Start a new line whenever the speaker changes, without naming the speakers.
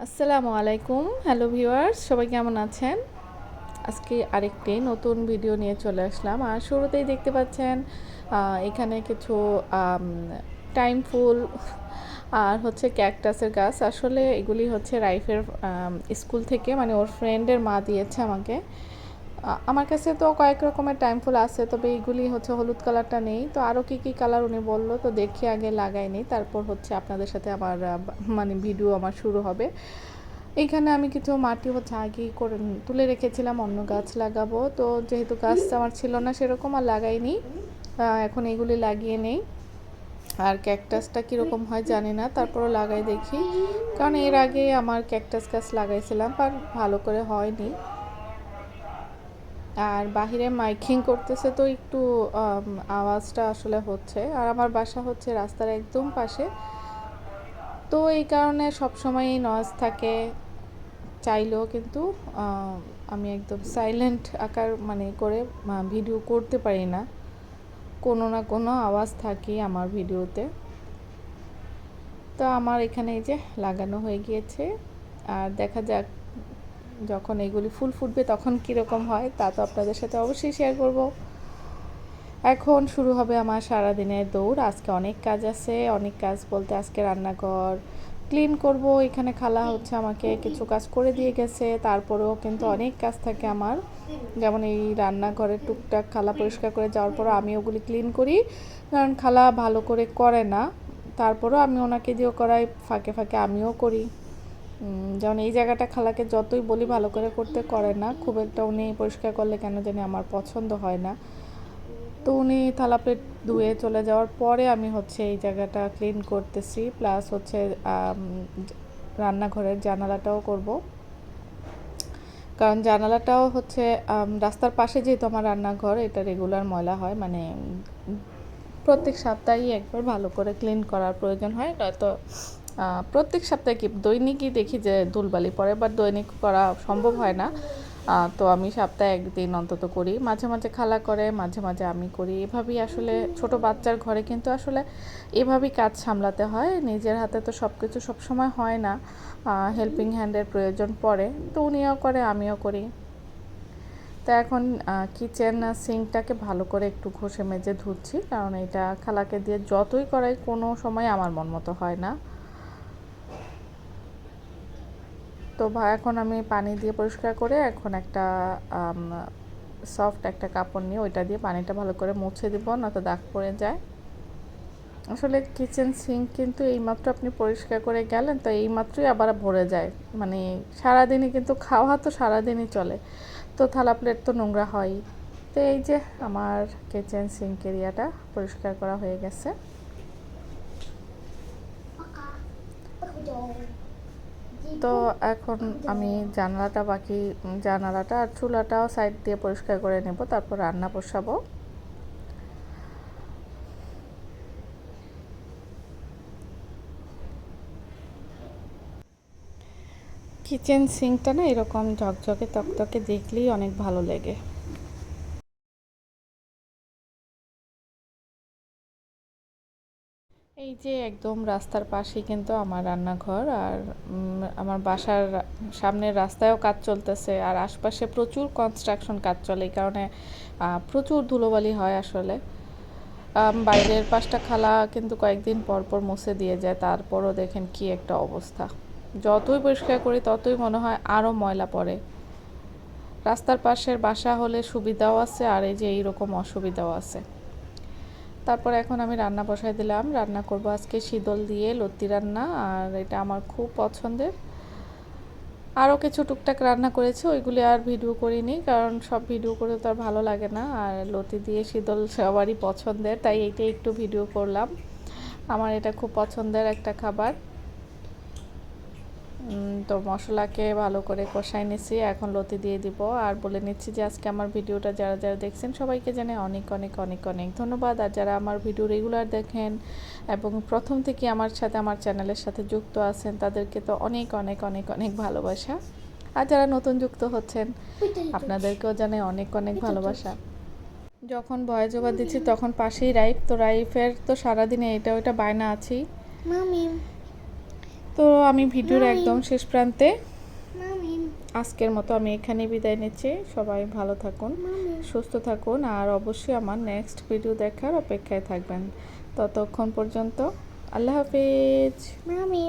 আসসালামু আলাইকুম। Hello viewers, সবাই কেমন আছেন? আজকে আরেকটি নতুন ভিডিও নিয়ে চলে আসলাম। আর শুরুতেই দেখতে পাচ্ছেন এখানে কিছু আম টাইম ফুল আর হচ্ছে ক্যাকটাসের গাছ। আসলে এগুলি হচ্ছে রাইফের স্কুল থেকে, মানে ওর ফ্রেন্ডের মা দিয়েছে আমাকে। আমার কাছে তো কয়েক রকমের টাইম ফুল আছে, তবে এইগুলি হচ্ছে হলুদ কালারটা নেই। তো আরও কী কালার উনি বললো, তো দেখে আগে লাগাইনি, তারপর হচ্ছে আপনাদের সাথে আমার মানে ভিডিও আমার শুরু হবে। এইখানে আমি কিছু মাটি হচ্ছে আগেই করে তুলে রেখেছিলাম অন্য গাছ লাগাবো, তো যেহেতু গাছ আমার ছিল না সেরকম আর লাগাইনি। এখন এগুলি লাগিয়ে নেই। আর ক্যাকটাসটা কীরকম হয় জানি না, তারপরও লাগাই দেখি, কারণ এর আগে আমার ক্যাকটাস গাছ লাগাইছিলাম আর ভালো করে হয়নি। আর বাহিরে মাইকিং করতেছে, তো একটু আওয়াজটা আসলে হচ্ছে। আর আমার বাসা হচ্ছে রাস্তার একদম পাশে, তো এই কারণে সবসময়ই নয়েজ থাকে। চাইলেও কিন্তু আমি একদম সাইলেন্ট আকার মানে করে ভিডিও করতে পারি না, কোনো না কোনো আওয়াজ থাকেই আমার ভিডিওতে। তো আমার এখানে এই যে লাগানো হয়ে গিয়েছে, আর দেখা যাক যখন এগুলি ফুল ফুটবে তখন কীরকম হয়, তা তো আপনাদের সাথে অবশ্যই শেয়ার করব। এখন শুরু হবে আমার সারাদিনের দৌড়। আজকে অনেক কাজ আছে, অনেক কাজ বলতে আজকে রান্নাঘর ক্লিন করব। এখানে খালা হচ্ছে আমাকে কিছু কাজ করে দিয়ে গেছে, তারপরেও কিন্তু অনেক কাজ থাকে আমার। যেমন এই রান্নাঘরের টুকটাক খালা পরিষ্কার করে যাওয়ার পরও আমি ওগুলি ক্লিন করি, কারণ খালা ভালো করে করে না। তারপরেও আমি ওনাকে দিয়েও করাই, ফাঁকে ফাঁকে আমিও করি। যেমন এই জায়গাটা খালাকে যতই বলি ভালো করে করতে, করে না খুব একটা। উনি পরিষ্কার করলে কেন জানি আমার পছন্দ হয় না। তো উনি থালা প্লেট ধুয়ে চলে যাওয়ার পরে আমি হচ্ছে এই জায়গাটা ক্লিন করতেছি, প্লাস হচ্ছে রান্নাঘরের জানালাটাও করব, কারণ জানালাটাও হচ্ছে রাস্তার পাশে, যেহেতু আমার রান্নাঘর, এটা রেগুলার ময়লা হয়, মানে প্রত্যেক সপ্তাহেই একবার ভালো করে ক্লিন করার প্রয়োজন হয়। নয়তো প্রত্যেক সপ্তাহে কি দৈনিকই দেখি যে ধুলবালি পড়ে, বাট দৈনিক করা সম্ভব হয় না। তো আমি সপ্তাহে একদিন অন্তত করি, মাঝে মাঝে খালা করে, মাঝে মাঝে আমি করি। এভাবেই আসলে ছোট বাচ্চার ঘরে কিন্তু আসলে এভাবেই কাজ সামলাতে হয়। নিজের হাতে তো সব কিছু সবসময় হয় না, হেল্পিং হ্যান্ডের প্রয়োজন পড়ে। তো উনিও করে, আমিও করি। তো এখন কিচেন সিঙ্কটাকে ভালো করে একটু ঘষে মেজে ধুচ্ছি, কারণ এটা খালাকে দিয়ে যতই করাই কোনো সময় আমার মন মতো হয় না। তো এখন আমি পানি দিয়ে পরিষ্কার করে এখন একটা সফট একটা কাপড় নিয়ে ওইটা দিয়ে পানিটা ভালো করে মুছে দিব, নয়তো দাগ পড়ে যায়। আসলে কিচেন সিঙ্ক কিন্তু এইমাত্র আপনি পরিষ্কার করে গেলেন, তো এইমাত্রই আবার ভরে যায়। মানে সারাদিনই কিন্তু খাওয়া তো সারাদিনই চলে, তো থালা প্লেট তো নোংরা হয়ই। তো এই যে আমার কিচেন সিঙ্ক এরিয়াটা পরিষ্কার করা হয়ে গেছে। তো এখন আমি জানালাটা আর চুলাটাও সাইড দিয়ে পরিষ্কার করে নেব, তারপর রান্না বসাবো। কিচেন সিঙ্কটা না এরকম ঝকঝকে তকতকে দেখলেই অনেক ভালো লাগে। এই যে একদম রাস্তার পাশেই কিন্তু আমার রান্নাঘর, আর আমার বাসার সামনের রাস্তায়ও কাজ চলতেছে, আর আশপাশে প্রচুর কনস্ট্রাকশন কাজ চলে, এই কারণে প্রচুর ধুলোবালি হয় আসলে। বাইরের পাশটা খালা কিন্তু কয়েকদিন পর পর মুছে দিয়ে যায়, তারপরও দেখেন কি একটা অবস্থা। যতই পরিষ্কার করি ততই মনে হয় আরও ময়লা পড়ে। রাস্তার পাশের বাসা হলে সুবিধাও আছে, আর এই যে এইরকম অসুবিধাও আছে। তারপর এখন আমি রান্না বসাই দিলাম। রান্না করব আজকে শীতল দিয়ে লতি রান্না, আর এটা আমার খুব পছন্দের। আরও কিছু টুকটাক রান্না করেছি, ওইগুলি আর ভিডিও করিনি, কারণ সব ভিডিও করে তো আর ভালো লাগে না। আর লতি দিয়ে শীতল সবারই পছন্দের, তাই এইটাই একটু ভিডিও করলাম। আমার এটা খুব পছন্দের একটা খাবার। তো মশলাকে ভালো করে কষাই নিচ্ছি, এখন লতি দিয়ে দিব। আর বলে নিচ্ছি যে আজকে আমার ভিডিওটা যারা যারা দেখছেন সবাইকে জানাই অনেক অনেক অনেক অনেক ধন্যবাদ। আর যারা আমার ভিডিও রেগুলার দেখেন এবং প্রথম থেকে আমার সাথে আমার চ্যানেলের সাথে যুক্ত আছেন, তাদেরকে তো অনেক অনেক অনেক অনেক ভালোবাসা। আর যারা নতুন যুক্ত হচ্ছেন, আপনাদেরকেও জানাই অনেক অনেক ভালোবাসা। যখন ভয়েস ওভার দিচ্ছি তখন পাশেই রাইফ, তো রাইফের তো সারাদিনে এটা ওইটা বায়না আছেই। তো আমি ভিডিওর একদম শেষ প্রান্তে,
মামি
আজকের মতো আমি এখানেই বিদায় নিচ্ছি। সবাই ভালো থাকুন,
মামি
সুস্থ থাকুন, আর অবশ্যই আমার নেক্সট ভিডিও দেখার অপেক্ষায় থাকবেন। ততক্ষণ পর্যন্ত আল্লাহ হাফেজ।
মামি